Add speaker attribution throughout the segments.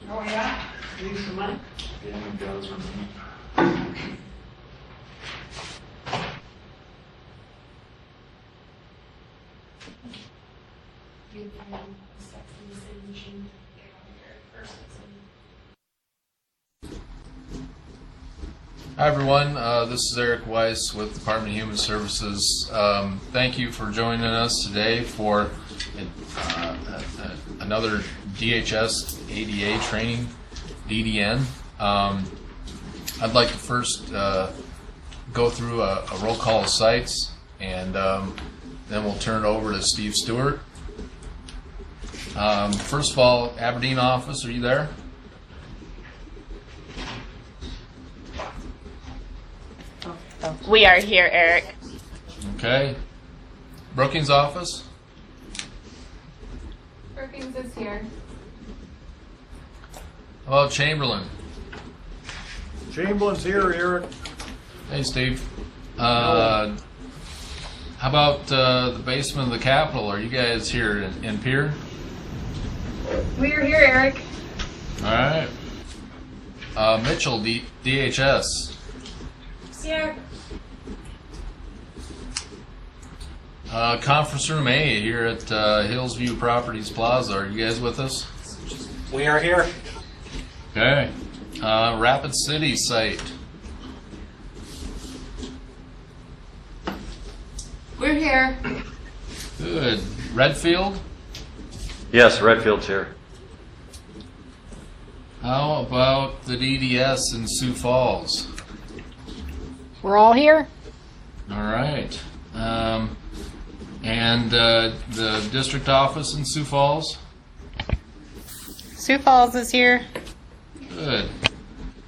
Speaker 1: Oh yeah? Need some money?
Speaker 2: Yeah, it does for me. Hi everyone, this is Eric Weiss with Department of Human Services. Thank you for joining us today for another DHS ADA Training, DDN. I'd like to first go through a roll call of sites, and then we'll turn it over to Steve Stewart. First of all, Aberdeen office, are you there?
Speaker 3: We are here, Eric.
Speaker 2: Okay. Brookings office?
Speaker 4: Brookings is here.
Speaker 2: How about Chamberlain?
Speaker 5: Chamberlain's here, Eric.
Speaker 2: Hey, Steve. How about the basement of the Capitol? Are you guys here in Pier?
Speaker 4: We are here, Eric.
Speaker 2: All right. Mitchell, DHS.
Speaker 4: Here.
Speaker 2: Conference room A here at Hillsview Properties Plaza. Are you guys with us?
Speaker 5: We are here.
Speaker 2: Okay. Rapid City site.
Speaker 4: We're here.
Speaker 2: Good. Redfield?
Speaker 6: Yes, Redfield's here.
Speaker 2: How about the DDS in Sioux Falls?
Speaker 3: We're all here?
Speaker 2: All right. And the district office in Sioux Falls?
Speaker 3: Sioux Falls is here.
Speaker 2: Good.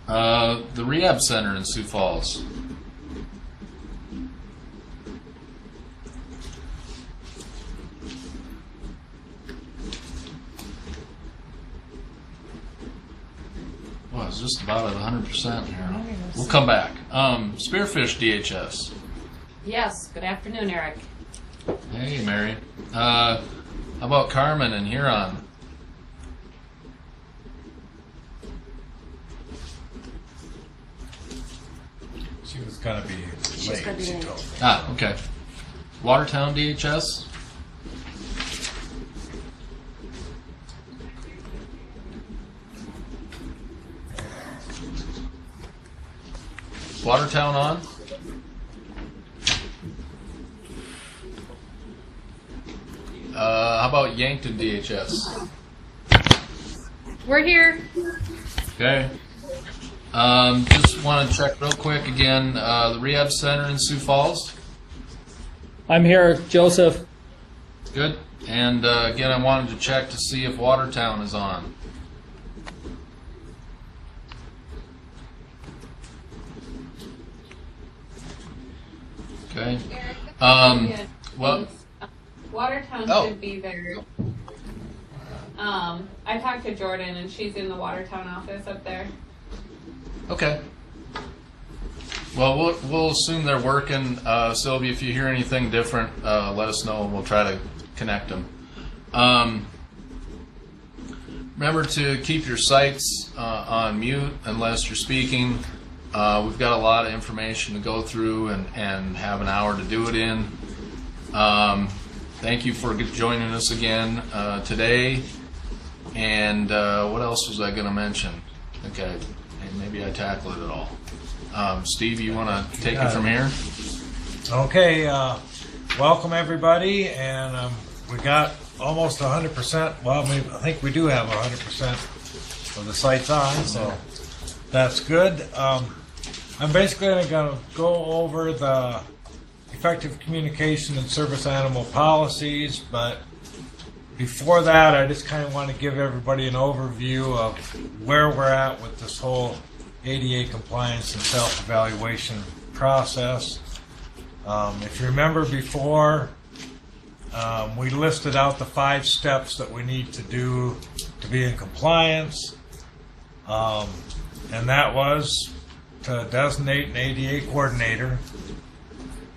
Speaker 2: The rehab center in Sioux Falls? Well, it's just about at 100% here. We'll come back. Spearfish DHS.
Speaker 4: Yes. Good afternoon, Eric.
Speaker 2: Hey, Mary. How about Carmen and Huron?
Speaker 5: She was going to be late, she told me.
Speaker 2: Ah, okay. Watertown DHS? Watertown on? How about Yankton DHS?
Speaker 4: We're here.
Speaker 2: Okay. Just want to check real quick again, the rehab center in Sioux Falls?
Speaker 7: I'm here, Joseph.
Speaker 2: Good. And again, I wanted to check to see if Watertown is on. Okay. Well,
Speaker 4: Watertown
Speaker 2: Oh.
Speaker 4: should be there. I talked to Jordan, and she's in the Watertown office up there.
Speaker 2: okay. Well, we'll assume they're working. Sylvia, if you hear anything different, let us know, and we'll try to connect them. Remember to keep your sites on mute unless you're speaking. We've got a lot of information to go through and have an hour to do it in. Thank you for joining us again today. And what else was I going to mention? Okay, maybe I tackled it all. Steve, you want to take it from here?
Speaker 5: Okay, welcome everybody, and we got almost 100%. Well, I think we do have 100% of the sites on, so that's good. I'm basically going to go over the effective communication and service animal policies, but before that, I just kind of want to give everybody an overview of where we're at with this whole ADA compliance and self-evaluation process. If you remember before, we listed out the 5 steps that we need to do to be in compliance, and that was to designate an ADA coordinator,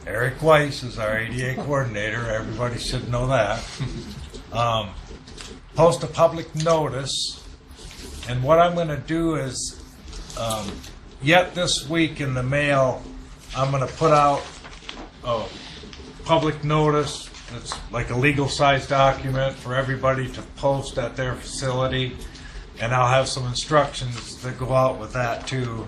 Speaker 5: Eric Weiss is our ADA coordinator. Everybody should know that. Post a public notice. And what I'm going to do is, yet this week in the mail, I'm going to put out a public notice. It's like a legal size document for everybody to post at their facility. And I'll have some instructions that go out with that too.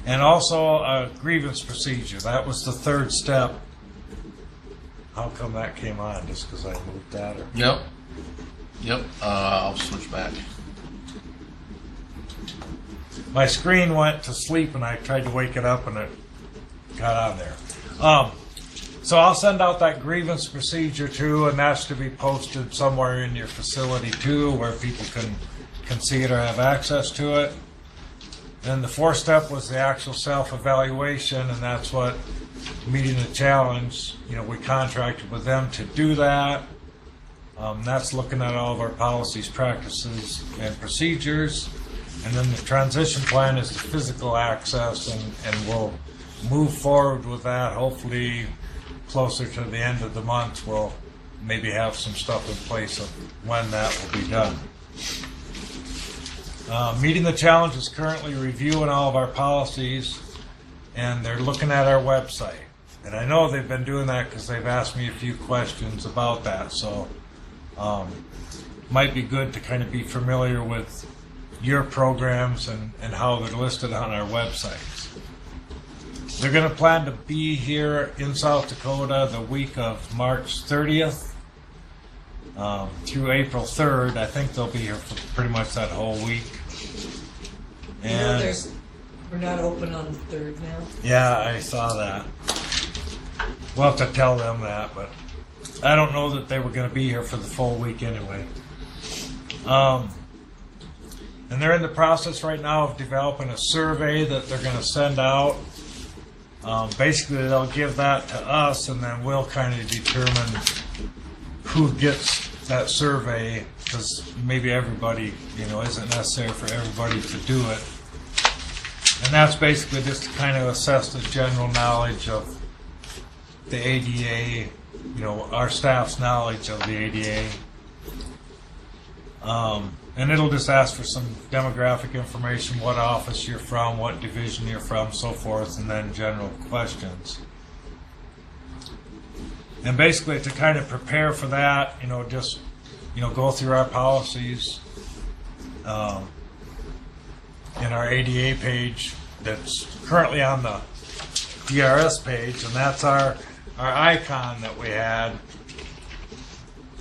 Speaker 5: And also a grievance procedure. That was the third step. How come that came on? Just because I moved that? Or?
Speaker 2: Yep. I'll switch back.
Speaker 5: My screen went to sleep and I tried to wake it up and it got on there. So I'll send out that grievance procedure too, and that's to be posted somewhere in your facility too, where people can see it or have access to it. Then the fourth step was the actual self-evaluation, and that's what Meeting the Challenge, we contracted with them to do that. That's looking at all of our policies, practices, and procedures. And then the transition plan is the physical access, and we'll move forward with that. Hopefully closer to the end of the month, we'll maybe have some stuff in place of when that will be done. Meeting the Challenge is currently reviewing all of our policies, and they're looking at our website. And I know they've been doing that because they've asked me a few questions about that. So might be good to kind of be familiar with your programs and how they're listed on our websites. They're going to plan to be here in South Dakota the week of March 30th through April 3rd. I think they'll be here for pretty much that whole week. And
Speaker 1: we're not open on the 3rd now.
Speaker 5: yeah, I saw that. We'll have to tell them that, but I don't know that they were going to be here for the full week anyway. And they're in the process right now of developing a survey that they're going to send out. Basically, they'll give that to us, and then we'll kind of determine who gets that survey, because maybe everybody, isn't necessary for everybody to do it. And that's basically just to kind of assess the general knowledge of the ADA, our staff's knowledge of the ADA. And it'll just ask for some demographic information, what office you're from, what division you're from, so forth, and then general questions. And basically to kind of prepare for that, just, go through our policies in our ADA page that's currently on the DRS page, and that's our icon that we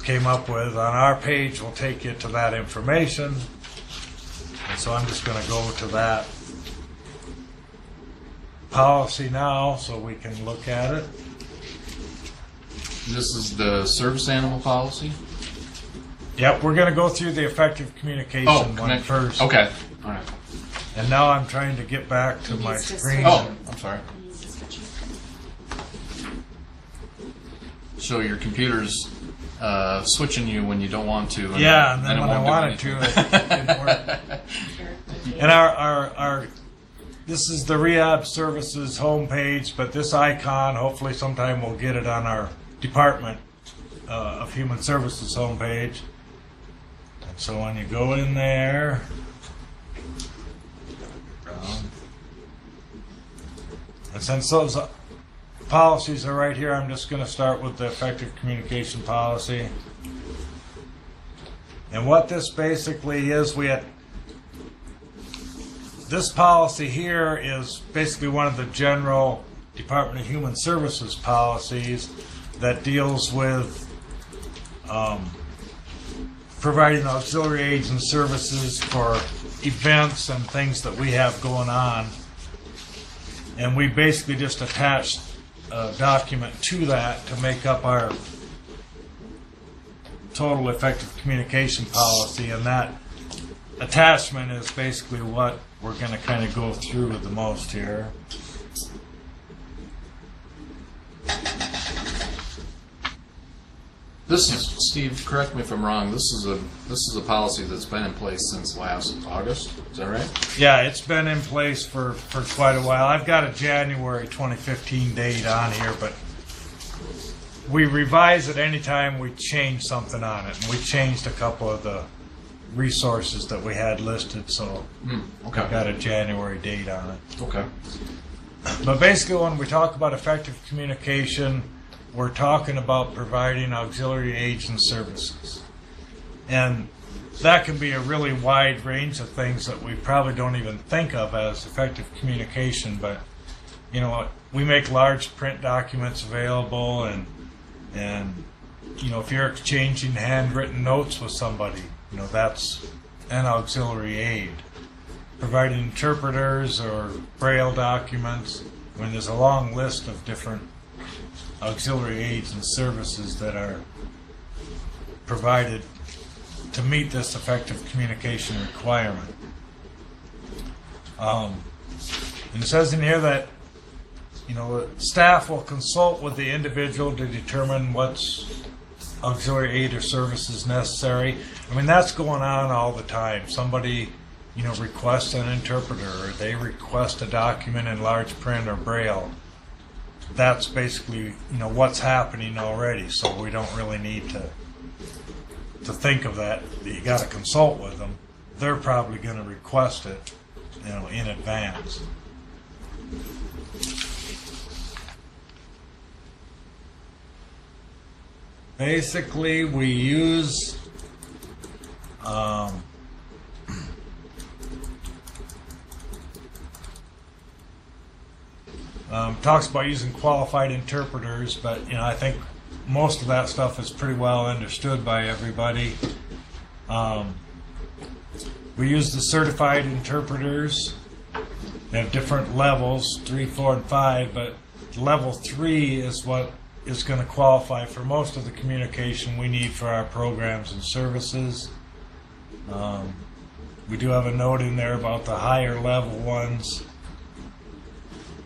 Speaker 5: came up with. On our page will take you to that information, and so I'm just going to go to that policy now so we can look at it.
Speaker 2: This is the service animal policy?
Speaker 5: Yep, we're going to go through the effective communication one first.
Speaker 2: Okay, all right.
Speaker 5: And now I'm trying to get back to my screen.
Speaker 2: Oh, I'm sorry. So your computer's switching you when you don't want to.
Speaker 5: Yeah, and then
Speaker 2: it
Speaker 5: when I
Speaker 2: won't do
Speaker 5: wanted to,
Speaker 2: anything.
Speaker 5: it didn't work. And our this is the Rehab Services homepage, but this icon, hopefully sometime we'll get it on our Department of Human Services homepage. And so when you go in there, and since those policies are right here, I'm just going to start with the effective communication policy. And what this basically is, this policy here is basically one of the general Department of Human Services policies that deals with providing auxiliary aids and services for events and things that we have going on. And we basically just attached a document to that to make up our total effective communication policy, and that attachment is basically what we're going to kind of go through the most here.
Speaker 2: This is, Steve, correct me if I'm wrong, this is a policy that's been in place since last August, is that right?
Speaker 5: Yeah, it's been in place for quite a while. I've got a January 2015 date on here, but we revise it anytime we change something on it. And we changed a couple of the resources that we had listed, so
Speaker 2: Okay.
Speaker 5: I've got a January date on it.
Speaker 2: Okay.
Speaker 5: But basically, when we talk about effective communication, we're talking about providing auxiliary aids and services. And that can be a really wide range of things that we probably don't even think of as effective communication. But, you know, we make large print documents available, and you know, if you're exchanging handwritten notes with somebody, you know, that's an auxiliary aid. Providing interpreters or Braille documents. I mean, there's a long list of different auxiliary aids and services that are provided to meet this effective communication requirement. And it says in here that, you know, staff will consult with the individual to determine what's auxiliary aid or services necessary. I mean, that's going on all the time. Somebody, you know, requests an interpreter, or they request a document in large print or Braille. That's basically, you know, what's happening already, so we don't really need to think of that. You got to consult with them. They're probably going to request it, you know, in advance. Basically, we use talks about using qualified interpreters, but you know, I think most of that stuff is pretty well understood by everybody. We use the certified interpreters. They have different levels, 3, 4, and 5, but level 3 is what is going to qualify for most of the communication we need for our programs and services. We do have a note in there about the higher level ones.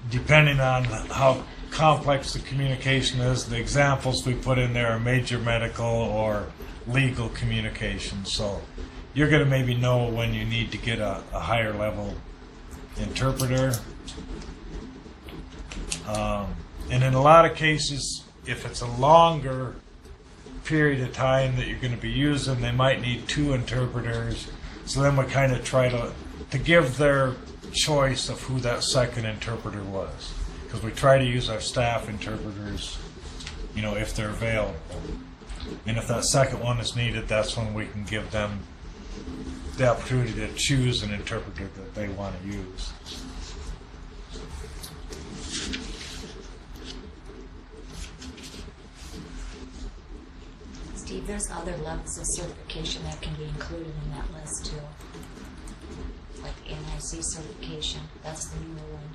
Speaker 5: Depending on how complex the communication is, the examples we put in there are major medical or legal communication. So you're going to maybe know when you need to get a higher level interpreter. And in a lot of cases, if it's a longer period of time that you're going to be using, they might need 2 interpreters. So then we kind of try to give their choice of who that second interpreter was, because we try to use our staff interpreters, you know, if they're available. And if that second one is needed, that's when we can give them the opportunity to choose an interpreter that they want to use.
Speaker 8: Steve, there's other levels of certification that can be included in that list too. Like NIC certification, that's the newer one.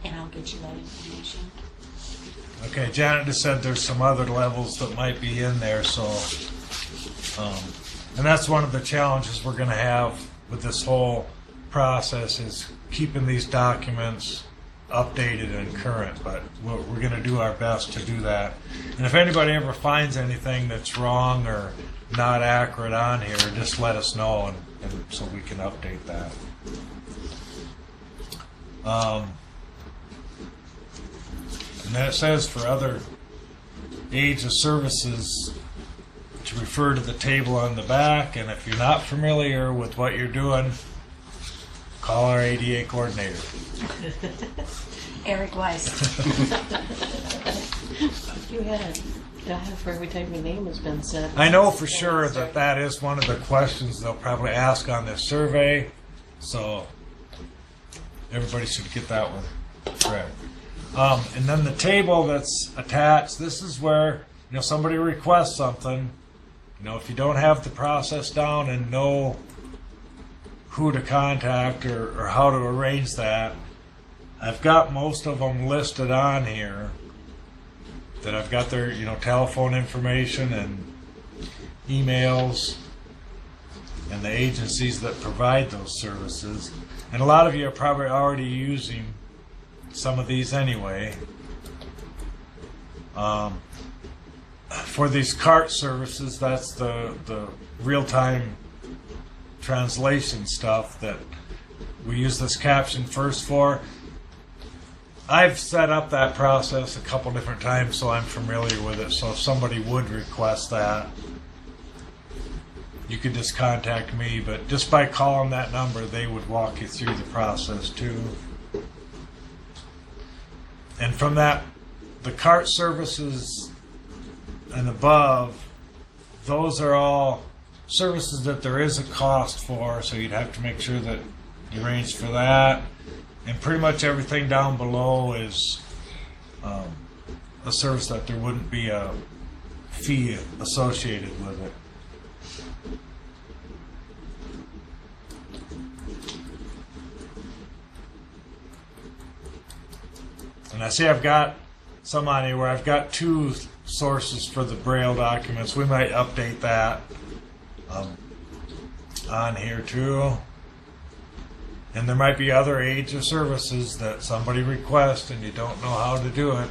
Speaker 8: And I'll get you that information.
Speaker 5: Okay, Janet just said there's some other levels that might be in there, so and that's one of the challenges we're going to have with this whole process, is keeping these documents updated and current, but we're going to do our best to do that. And if anybody ever finds anything that's wrong or not accurate on here, just let us know, and so we can update that. And then it says for other aids or services to refer to the table on the back, and if you're not familiar with what you're doing, call our ADA coordinator.
Speaker 8: Eric Weiss.
Speaker 1: You had a dial for every time your name has been said.
Speaker 5: I know for sure that that is one of the questions they'll probably ask on this survey, so everybody should get that one correct. And then the table that's attached, this is where, you know, somebody requests something. You know, if you don't have the process down and know who to contact or how to arrange that, I've got most of them listed on here. That I've got their, you know, telephone information and emails and the agencies that provide those services. And a lot of you are probably already using some of these anyway. for these CART services, that's the real-time translation stuff that we use this caption first for. I've set up that process a couple different times, so I'm familiar with it. So if somebody would request that, you could just contact me, but just by calling that number, they would walk you through the process too. And from that, the CART services and above, those are all services that there is a cost for, so you'd have to make sure that you arrange for that. And pretty much everything down below is a service that there wouldn't be a fee associated with it. And I see I've got some on here where I've got 2 sources for the Braille documents. We might update that on here too. And there might be other aids or services that somebody requests and you don't know how to do it.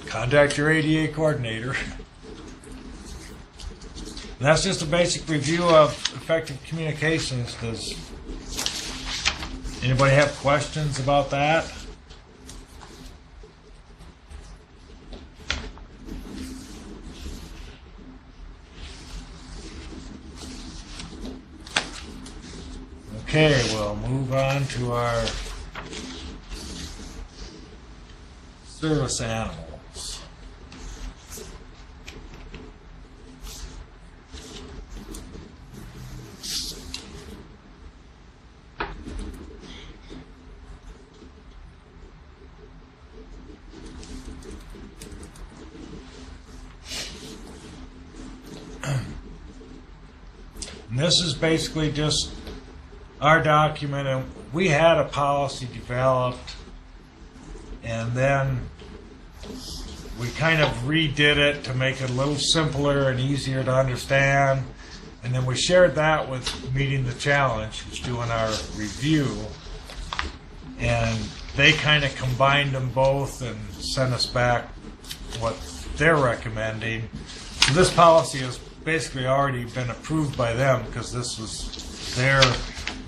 Speaker 5: Contact your ADA coordinator. And that's just a basic review of effective communications. Does anybody have questions about that? Okay, we'll move on to our service animals. And this is basically just our document, and we had a policy developed, and then we kind of redid it to make it a little simpler and easier to understand, and then we shared that with Meeting the Challenge, who's doing our review, and they kind of combined them both and sent us back what they're recommending. So this policy has basically already been approved by them because this was their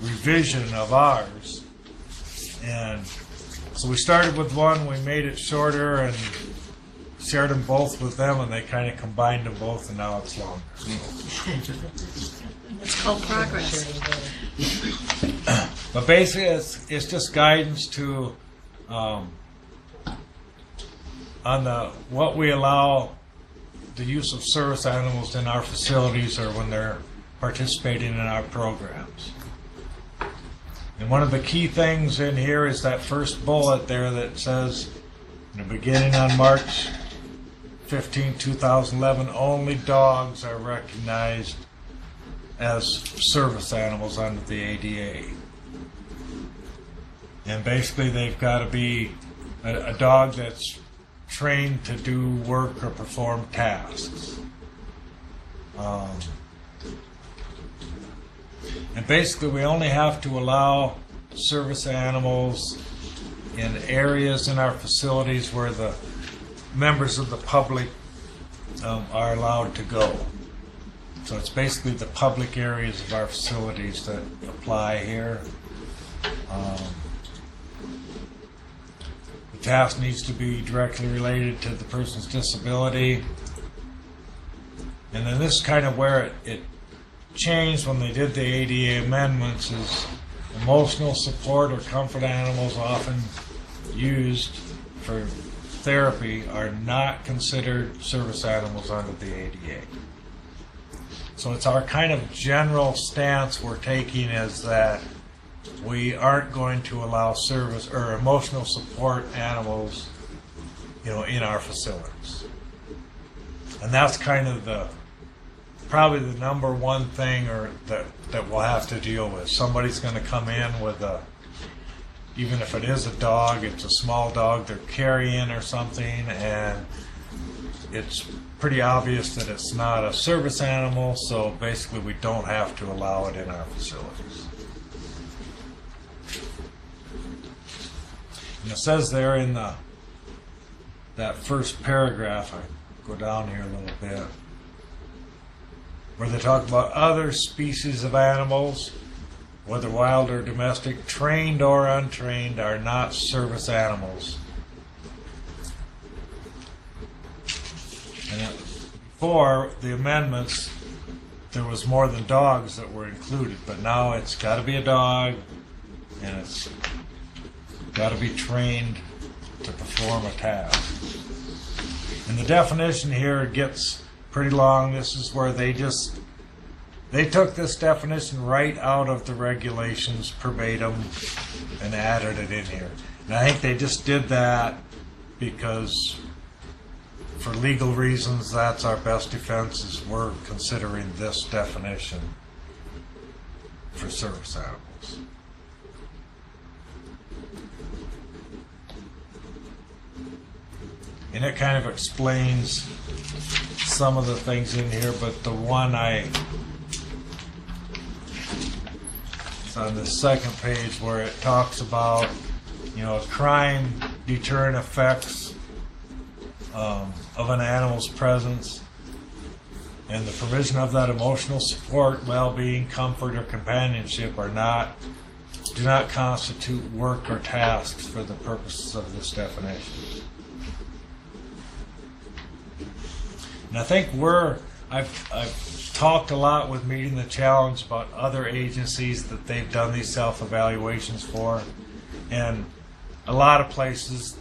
Speaker 5: revision of ours. And so we started with one, we made it shorter and shared them both with them, and they kind of combined them both, and now it's longer.
Speaker 1: It's called progress.
Speaker 5: But basically it's just guidance to on what we allow the use of service animals in our facilities or when they're participating in our programs. And one of the key things in here is that first bullet there that says, in the beginning on March 15, 2011, only dogs are recognized as service animals under the ADA. And basically they've got to be a dog that's trained to do work or perform tasks. And basically we only have to allow service animals in areas in our facilities where the members of the public are allowed to go. So it's basically the public areas of our facilities that apply here. The task needs to be directly related to the person's disability. And then this is kind of where it changed when they did the ADA amendments, is emotional support or comfort animals often used for therapy are not considered service animals under the ADA. So it's our kind of general stance we're taking is that we aren't going to allow service or emotional support animals, in our facilities. And that's kind of probably the number one thing that we'll have to deal with. Somebody's going to come in with even if it is a dog, it's a small dog they're carrying or something, and it's pretty obvious that it's not a service animal, so basically we don't have to allow it in our facilities. And it says there in the that first paragraph, I go down here a little bit, where they talk about other species of animals, whether wild or domestic, trained or untrained, are not service animals. And before the amendments, there was more than dogs that were included, but now it's got to be a dog, and it's got to be trained to perform a task. And the definition here gets pretty long. This is where they took this definition right out of the regulations verbatim and added it in here. And I think they just did that because for legal reasons, that's our best defense, is we're considering this definition for service animals. And it kind of explains some of the things in here, but the one it's on the second page where it talks about, crime deterrent effects of an animal's presence, and the provision of that emotional support, well-being, comfort, or companionship do not constitute work or tasks for the purposes of this definition. And I think I've talked a lot with Meeting the Challenge about other agencies that they've done these self-evaluations for, and a lot of places,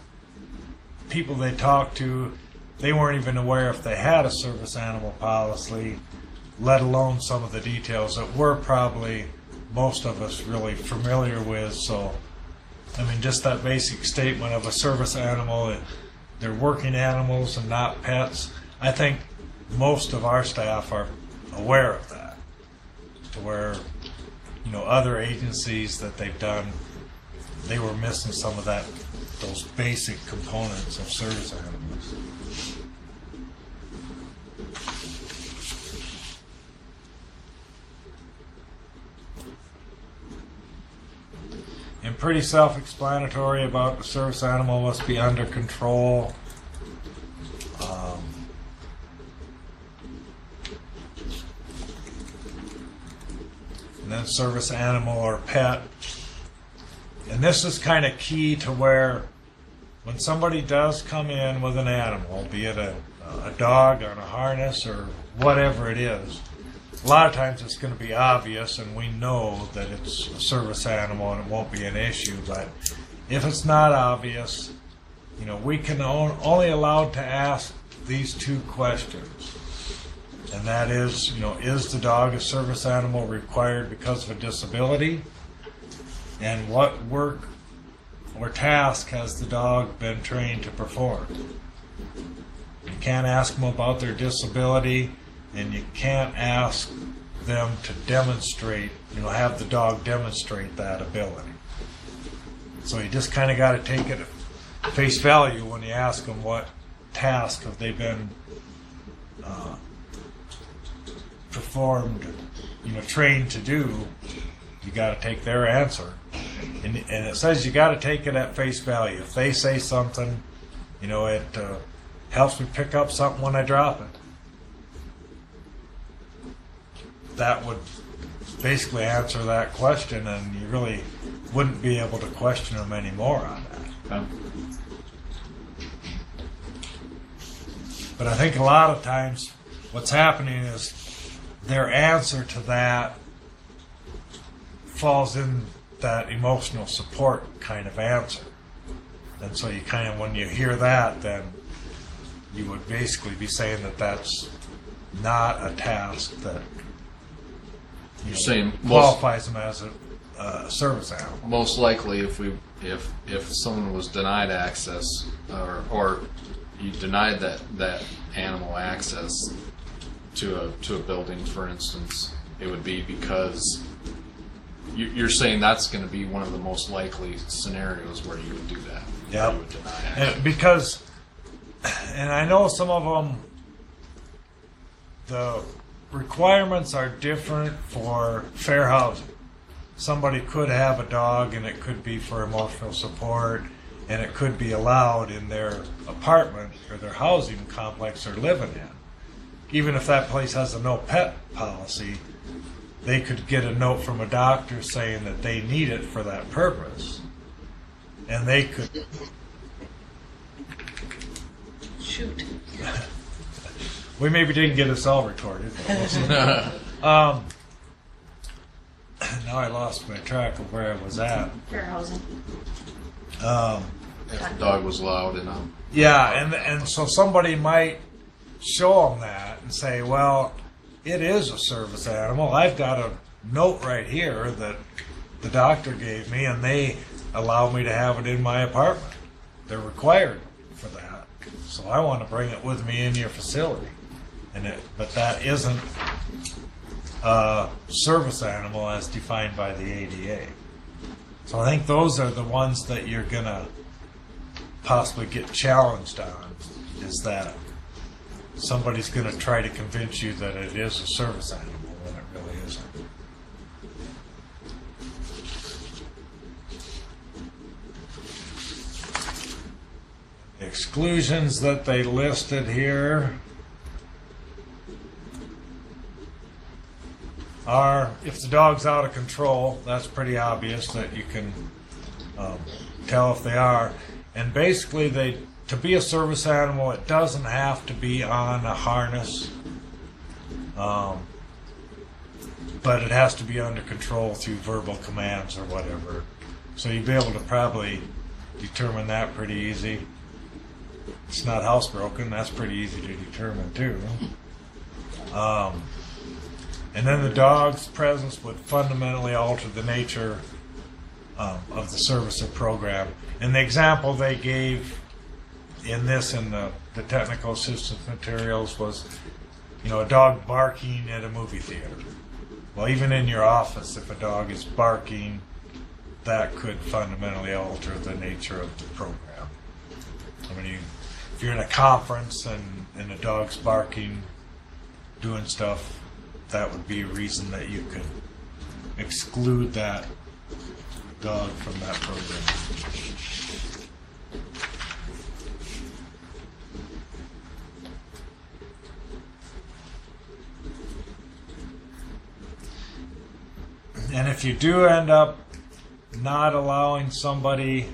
Speaker 5: people they talked to, they weren't even aware if they had a service animal policy, let alone some of the details that we're probably, most of us, really familiar with. So, I mean, just that basic statement of a service animal, they're working animals and not pets. I think most of our staff are aware of that, to where, other agencies that they've done, they were missing some of those basic components of service animals. And pretty self-explanatory about the service animal must be under control. And then service animal or pet. And this is kind of key to where when somebody does come in with an animal, be it a dog on a harness or whatever it is, a lot of times it's going to be obvious and we know that it's a service animal and it won't be an issue. But if it's not obvious, we can only allowed to ask these two questions. And that is, is the dog a service animal required because of a disability? And what work or task has the dog been trained to perform? You can't ask them about their disability, and you can't ask them to demonstrate, have the dog demonstrate that ability. So you just kind of got to take it at face value when you ask them what task have they been performed, trained to do. You got to take their answer, and it says you got to take it at face value. If they say something, it helps me pick up something when I drop it. That would basically answer that question, and you really wouldn't be able to question them anymore on that.
Speaker 2: Okay.
Speaker 5: But I think a lot of times what's happening is their answer to that falls in that emotional support kind of answer. And so you kind of, when you hear that, then you would basically be saying that that's not a task that
Speaker 2: You're saying
Speaker 5: qualifies them as a service animal.
Speaker 2: most likely if someone was denied access or you denied that animal access to a building, for instance, it would be because you're saying that's going to be one of the most likely scenarios where you would do that.
Speaker 5: Yep.
Speaker 2: You would deny access.
Speaker 5: Because, and I know some of them, the requirements are different for fair housing. Somebody could have a dog and it could be for emotional support, and it could be allowed in their apartment or their housing complex they're living in. Even if that place has a no pet policy, they could get a note from a doctor saying that they need it for that purpose. And they could...
Speaker 3: Shoot.
Speaker 5: We maybe didn't get us all recorded. Now I lost my track of where I was at.
Speaker 8: Fair housing.
Speaker 2: If the dog was loud and
Speaker 5: Yeah, and so somebody might show them that and say, well, it is a service animal. I've got a note right here that the doctor gave me, and they allow me to have it in my apartment. They're required for that. So I want to bring it with me in your facility. But that isn't a service animal as defined by the ADA. So I think those are the ones that you're going to possibly get challenged on, is that somebody's going to try to convince you that it is a service animal when it really isn't. The exclusions that they listed here are, if the dog's out of control, that's pretty obvious that you can tell if they are. And basically, to be a service animal, it doesn't have to be on a harness, but it has to be under control through verbal commands or whatever. So you'd be able to probably determine that pretty easy. It's not housebroken, that's pretty easy to determine too. And then the dog's presence would fundamentally alter the nature of the service or program. And the example they gave in the technical assistance materials was, a dog barking at a movie theater. Well, even in your office, if a dog is barking, that could fundamentally alter the nature of the program. I mean, if you're in a conference and a dog's barking, doing stuff, that would be a reason that you could exclude that dog from that program. And if you do end up not allowing somebody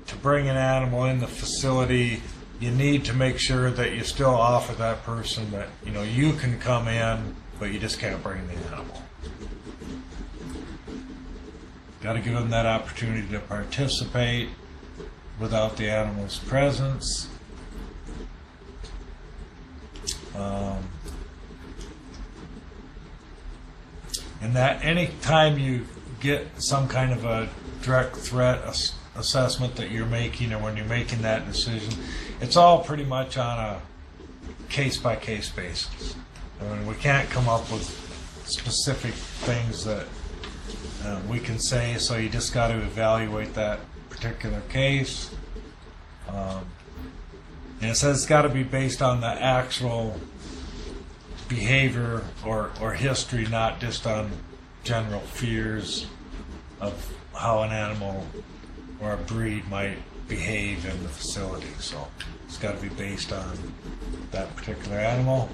Speaker 5: to bring an animal in the facility, you need to make sure that you still offer that person that, you can come in, but you just can't bring the animal. Got to give them that opportunity to participate without the animal's presence. And that any time you get some kind of a direct threat assessment that you're making, or when you're making that decision, it's all pretty much on a case-by-case basis. I mean, we can't come up with specific things that we can say, so you just got to evaluate that particular case. And it says it's got to be based on the actual behavior or history, not just on general fears of how an animal or a breed might behave in the facility. So it's got to be based on that particular animal.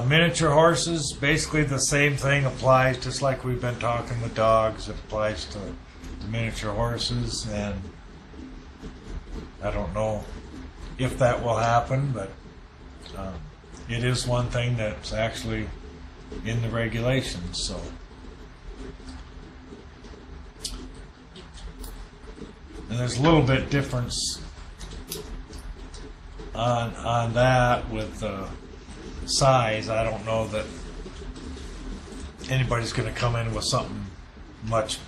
Speaker 5: Miniature horses, basically the same thing applies, just like we've been talking with dogs, it applies to the miniature horses. And I don't know if that will happen, but it is one thing that's actually in the regulations. So and there's a little bit difference on that with size. I don't know that anybody's going to come in with something much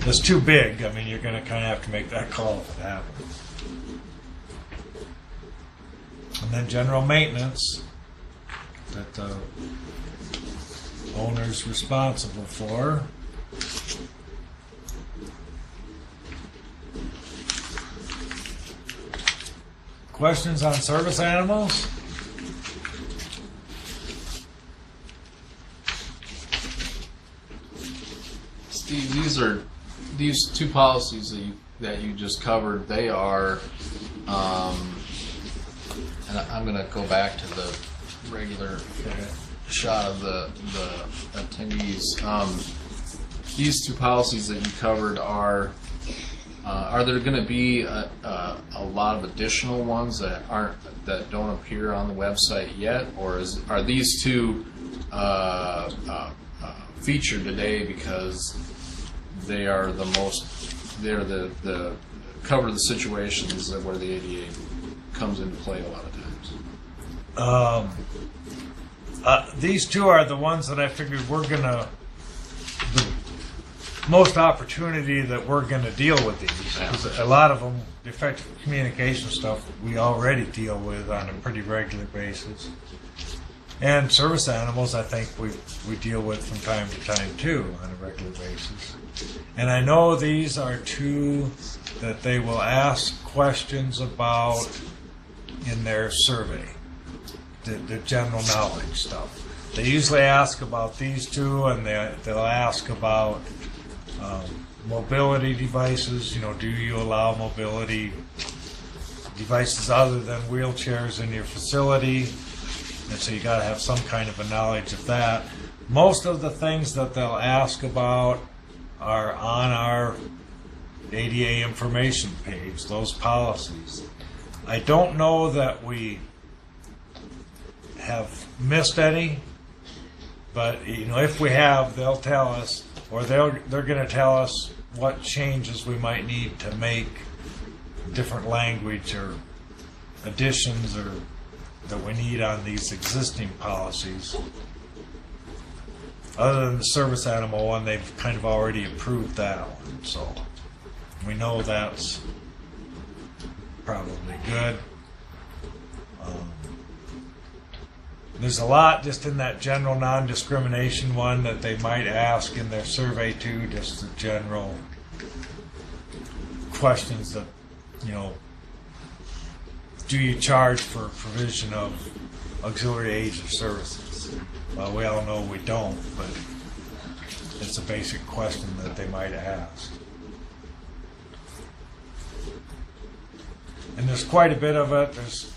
Speaker 5: that's too big. I mean, you're going to kind of have to make that call if it happens. And then general maintenance that the owner's responsible for. Questions on service animals?
Speaker 2: Steve, these two policies that you just covered. They are, and I'm going to go back to the regular shot of the attendees. These two policies that you covered are there going to be a lot of additional ones that don't appear on the website yet, or are these two featured today because they're the cover the situations where the ADA comes into play a lot of times?
Speaker 5: These two are the ones that I figured the most opportunity that we're going to deal with these. Because a lot of them, the effective communication stuff, we already deal with on a pretty regular basis. And service animals, I think we deal with from time to time too on a regular basis. And I know these are two that they will ask questions about in their survey, the general knowledge stuff. They usually ask about these two, and they'll ask about mobility devices. You know, do you allow mobility devices other than wheelchairs in your facility? And so you got to have some kind of a knowledge of that. Most of the things that they'll ask about are on our ADA information page, those policies. I don't know that we have missed any, but you know, if we have, they'll tell us, or they're going to tell us what changes we might need to make, different language or additions or that we need on these existing policies. Other than the service animal one, they've kind of already approved that one, so we know that's probably good. There's a lot just in that general non-discrimination one that they might ask in their survey too, just the general questions that, you know, do you charge for provision of auxiliary aids or services? Well, we all know we don't, but it's a basic question that they might ask. And there's quite a bit of it. There's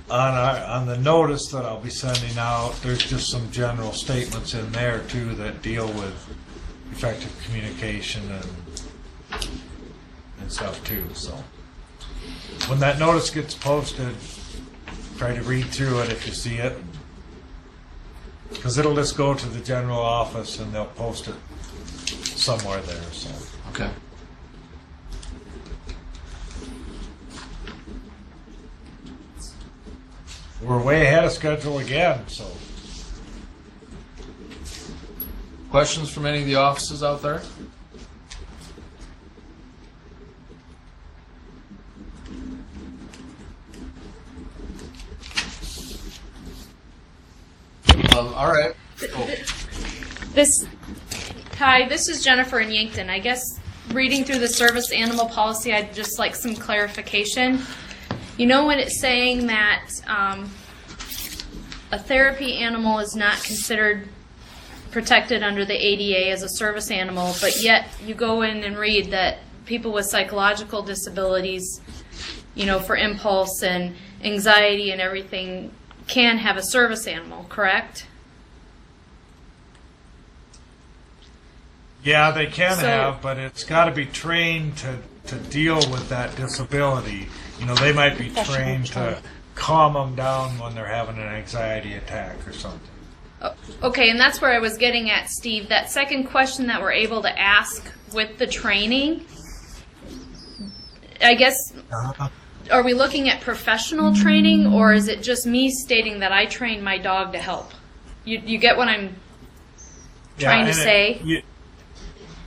Speaker 5: on the notice that I'll be sending out, there's just some general statements in there too that deal with effective communication and stuff too. So when that notice gets posted, try to read through it if you see it, because it'll just go to the general office and they'll post it somewhere there. So
Speaker 2: Okay.
Speaker 5: we're way ahead of schedule again. So
Speaker 2: Questions from any of the offices out there? All right. Oh.
Speaker 9: Hi, this is Jennifer in Yankton. I guess reading through the service animal policy, I'd just like some clarification. You know when it's saying that a therapy animal is not considered protected under the ADA as a service animal, but yet you go in and read that people with psychological disabilities, you know, for impulse and anxiety and everything, can have a service animal, correct?
Speaker 5: yeah, they can have, but it's got to be trained to deal with that disability. You know, they might be trained to calm them down when they're having an anxiety attack or something.
Speaker 9: Okay, and that's where I was getting at, Steve. That second question that we're able to ask with the training, I guess, are we looking at professional training, or is it just me stating that I train my dog to help? You get what I'm trying to say?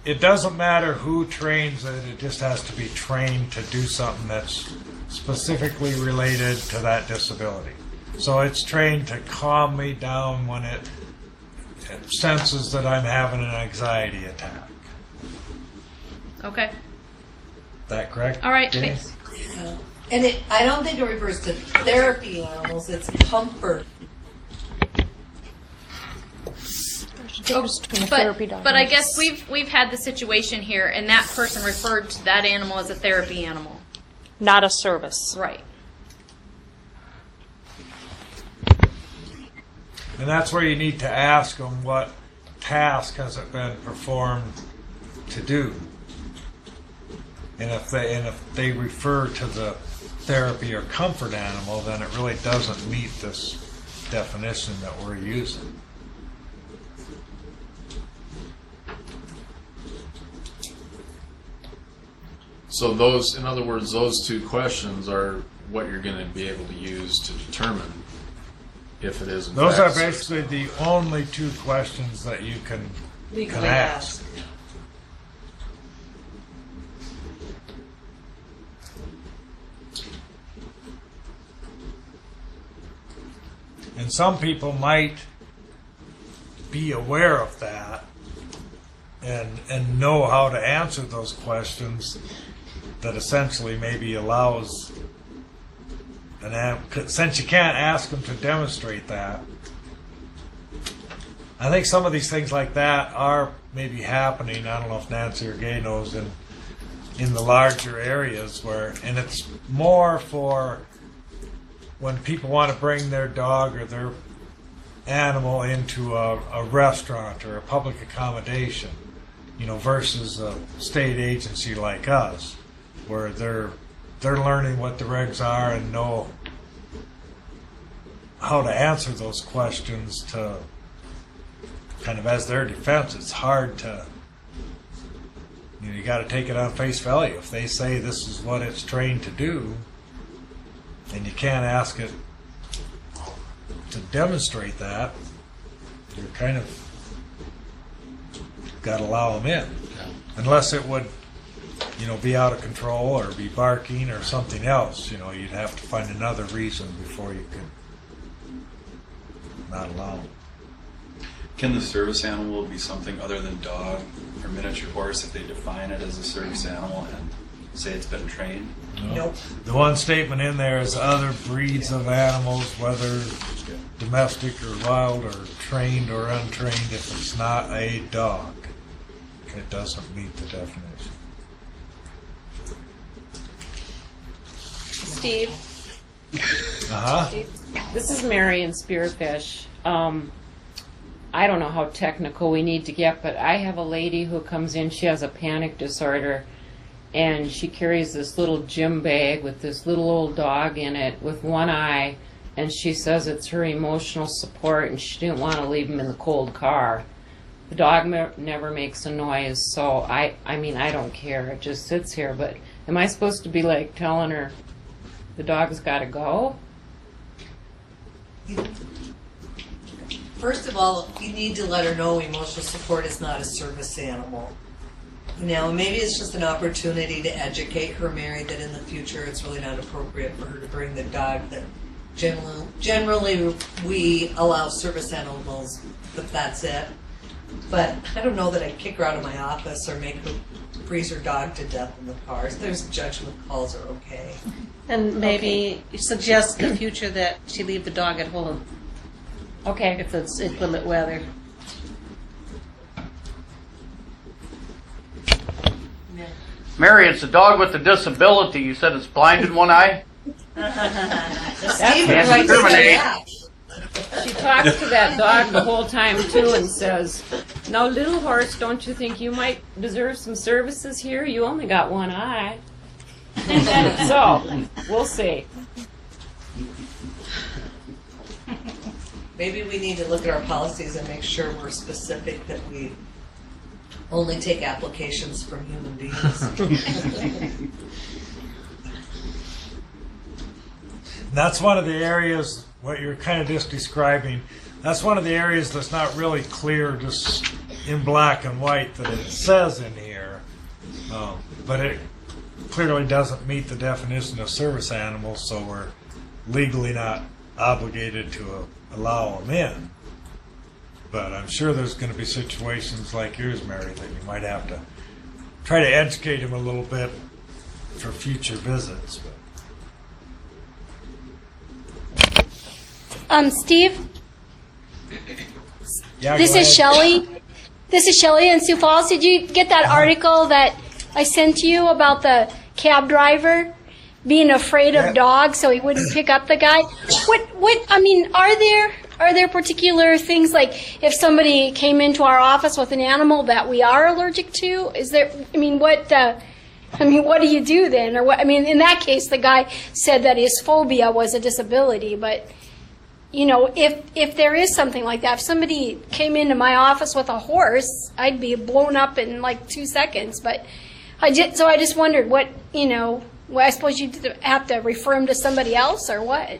Speaker 5: It doesn't matter who trains it, it just has to be trained to do something that's specifically related to that disability. So it's trained to calm me down when it senses that I'm having an anxiety attack.
Speaker 9: Okay.
Speaker 5: Is that correct?
Speaker 9: All right,
Speaker 5: Jenny?
Speaker 9: thanks.
Speaker 1: And I don't think it refers to therapy animals, it's comfort.
Speaker 9: But I guess we've had the situation here, and that person referred to that animal as a therapy animal.
Speaker 3: Not a service.
Speaker 9: Right.
Speaker 5: And that's where you need to ask them what task has it been performed to do. And if they refer to the therapy or comfort animal, then it really doesn't meet this definition that we're using.
Speaker 2: So those, in other words, those two questions are what you're going to be able to use to determine if it is. In
Speaker 5: Those are
Speaker 2: fact
Speaker 5: basically the only two questions that you can ask. And some people might be aware of that and know how to answer those questions that essentially maybe allows since you can't ask them to demonstrate that. I think some of these things like that are maybe happening. I don't know if Nancy or Gay knows in the larger areas and it's more for when people want to bring their dog or their animal into a restaurant or a public accommodation, versus a state agency like us, where they're learning what the regs are and know how to answer those questions to kind of as their defense. It's hard to, you got to take it on face value. If they say this is what it's trained to do, and you can't ask it to demonstrate that, you're kind of got to allow them in. Unless it would, be out of control or be barking or something else, you'd have to find another reason before you could not allow them.
Speaker 10: Can the service animal be something other than dog or miniature horse if they define it as a service animal and say it's been trained?
Speaker 1: Nope.
Speaker 5: The one statement in there is other breeds of animals, whether domestic or wild or trained or untrained, if it's not a dog. It doesn't meet the definition.
Speaker 11: Steve.
Speaker 5: Uh-huh.
Speaker 11: This is Mary in Spearfish. I don't know how technical we need to get, but I have a lady who comes in, she has a panic disorder, and she carries this little gym bag with this little old dog in it with one eye, and she says it's her emotional support, and she didn't want to leave him in the cold car. The dog never makes a noise, so I mean, I don't care. It just sits here, but am I supposed to be like telling her the dog's got to go?
Speaker 1: First of all, you need to let her know emotional support is not a service animal. Maybe it's just an opportunity to educate her, Mary, that in the future it's really not appropriate for her to bring the dog that generally we allow service animals, but that's it. But I don't know that I'd kick her out of my office or make her freeze her dog to death in the cars. There's judgment calls are okay.
Speaker 12: And maybe suggest in the future that she leave the dog at home.
Speaker 11: Okay.
Speaker 12: If it's inclement weather.
Speaker 13: Mary, it's a dog with a disability. You said it's blind in one eye?
Speaker 11: Can't discriminate. She talks to that dog the whole time, too, and says, "Now, little horse, don't you think you might deserve some services here? You only got one eye." So, we'll see.
Speaker 1: Maybe we need to look at our policies and make sure we're specific that we only take applications from human beings.
Speaker 5: That's one of the areas, what you're kind of just describing, that's one of the areas that's not really clear just in black and white that it says in here. But it clearly doesn't meet the definition of service animals, so we're legally not obligated to allow them in. But I'm sure there's going to be situations like yours, Mary, that you might have to try to educate him a little bit for future visits.
Speaker 14: Steve,
Speaker 5: Yeah,
Speaker 14: this
Speaker 5: go
Speaker 14: is
Speaker 5: ahead.
Speaker 14: Shelley. This is Shelley in Sioux Falls. Did you get that article that I sent to you about the cab driver being afraid of dogs, so he wouldn't pick up the guy? I mean, are there particular things, like if somebody came into our office with an animal that we are allergic to? Is there? I mean, what do you do then? Or what? I mean, in that case, the guy said that his phobia was a disability, but. You know, if there is something like that, if somebody came into my office with a horse, I'd be blown up in like 2 seconds. But I just wondered what, you know, well, I suppose you'd have to refer him to somebody else or what?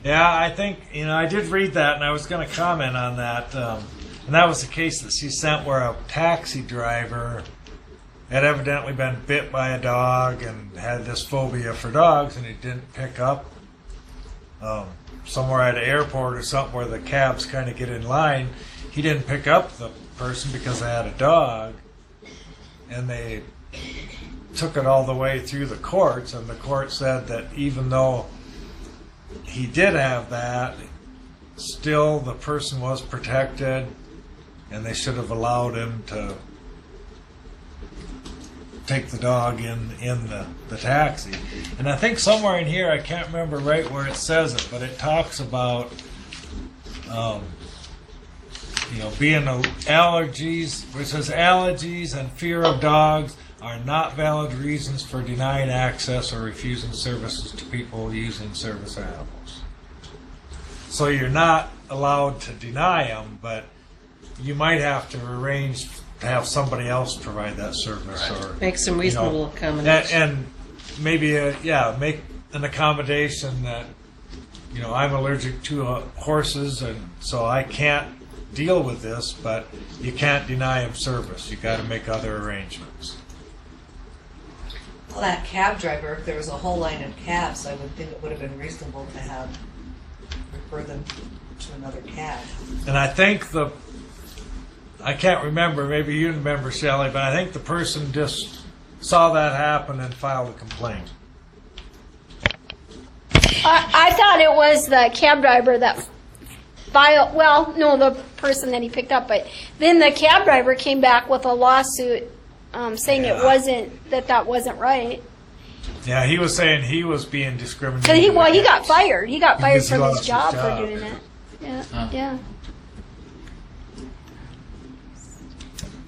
Speaker 5: Yeah, I think, you know, I did read that, and I was going to comment on that. And that was the case that she sent where a taxi driver had evidently been bit by a dog and had this phobia for dogs, and he didn't pick up. Somewhere at an airport or something where the cabs kind of get in line, he didn't pick up the person because they had a dog, and they took it all the way through the courts, and the court said that even though he did have that, still the person was protected, and they should have allowed him to take the dog in the taxi. And I think somewhere in here, I can't remember right where it says it, but it talks about you know, being allergies, which says allergies and fear of dogs are not valid reasons for denying access or refusing services to people using service animals. So you're not allowed to deny them, but you might have to arrange to have somebody else provide that service, or
Speaker 12: make some reasonable accommodations,
Speaker 5: and maybe make an accommodation that, you know, I'm allergic to horses, and so I can't deal with this, but you can't deny him service. You got to make other arrangements.
Speaker 1: Well, that cab driver, if there was a whole line of cabs, I would think it would have been reasonable to refer them to another cab.
Speaker 5: And I think I can't remember, maybe you remember, Shelley, but I think the person just saw that happen and filed a complaint.
Speaker 14: I thought it was the cab driver that filed, well, no, the person that he picked up, but then the cab driver came back with a lawsuit saying it wasn't, that wasn't right.
Speaker 5: Yeah, he was saying he was being discriminated.
Speaker 14: He got fired. He got fired from his job for doing that. Yeah, yeah.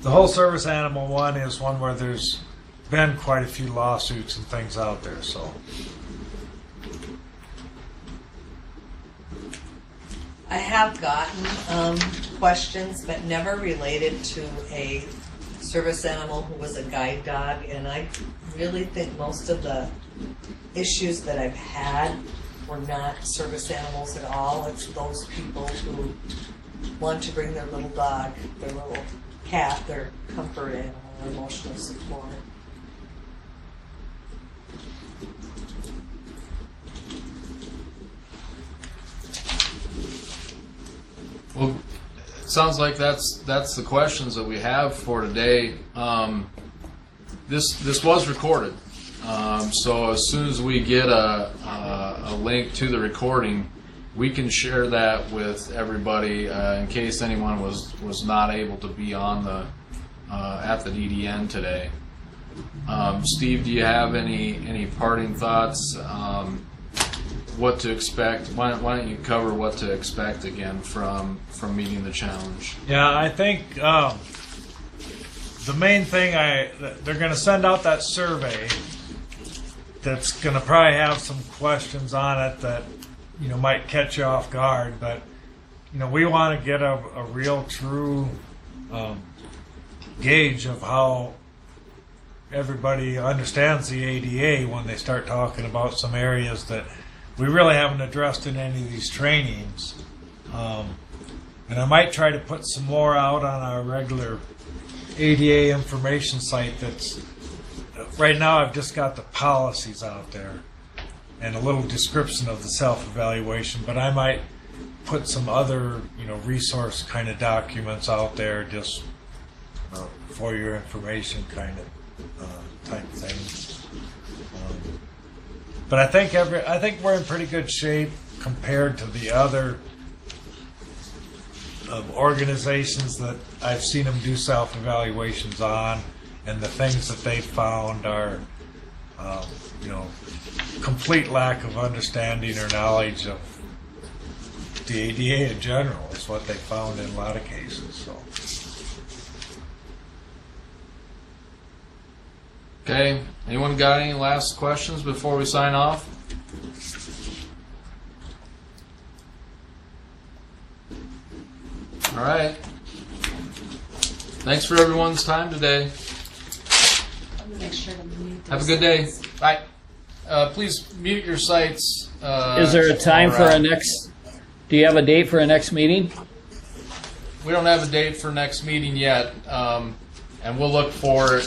Speaker 5: The whole service animal one is one where there's been quite a few lawsuits and things out there, so.
Speaker 1: I have gotten questions, but never related to a service animal who was a guide dog, and I really think most of the issues that I've had were not service animals at all. It's those people who want to bring their little dog, their little cat, their comfort animal, their emotional support.
Speaker 2: Well, it sounds like that's the questions that we have for today. This was recorded, so as soon as we get a link to the recording, we can share that with everybody in case anyone was not able to be on the at the DDN today. Steve, do you have any parting thoughts? What to expect? Why don't you cover what to expect again from meeting the challenge?
Speaker 5: Yeah, I think the main thing they're going to send out that survey that's going to probably have some questions on it that, you know, might catch you off guard, but, you know, we want to get a real true gauge of how everybody understands the ADA when they start talking about some areas that we really haven't addressed in any of these trainings. And I might try to put some more out on our regular ADA information site. That's right now I've just got the policies out there and a little description of the self-evaluation, but I might put some other, you know, resource kind of documents out there just for your information kind of type thing. But I think we're in pretty good shape compared to the other of organizations that I've seen them do self-evaluations on, and the things that they found are, complete lack of understanding or knowledge of the ADA in general is what they found in a lot of cases. So.
Speaker 2: Okay, anyone got any last questions before we sign off? All right. Thanks for everyone's time today.
Speaker 8: Make sure to mute
Speaker 2: Have a
Speaker 8: those
Speaker 2: good day.
Speaker 8: sites.
Speaker 2: Bye. Please mute your sites.
Speaker 7: Is there a time for a next, do you have a date for a next meeting?
Speaker 2: We don't have a date for next meeting yet, and we'll look for,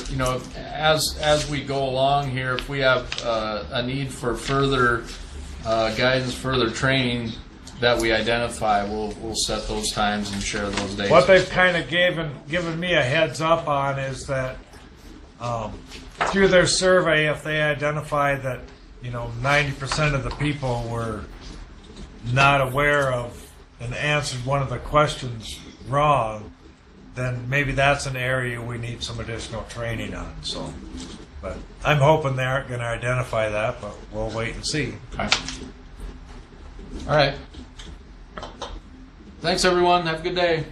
Speaker 2: as we go along here, if we have a need for further guidance, further training that we identify, we'll set those times and share those dates.
Speaker 5: What they've kind of given me a heads up on is that through their survey, if they identify that 90% of the people were not aware of and answered one of the questions wrong, then maybe that's an area we need some additional training on. So, but I'm hoping they aren't going to identify that, but we'll wait and see.
Speaker 2: Okay. All right. Thanks, everyone. Have a good day.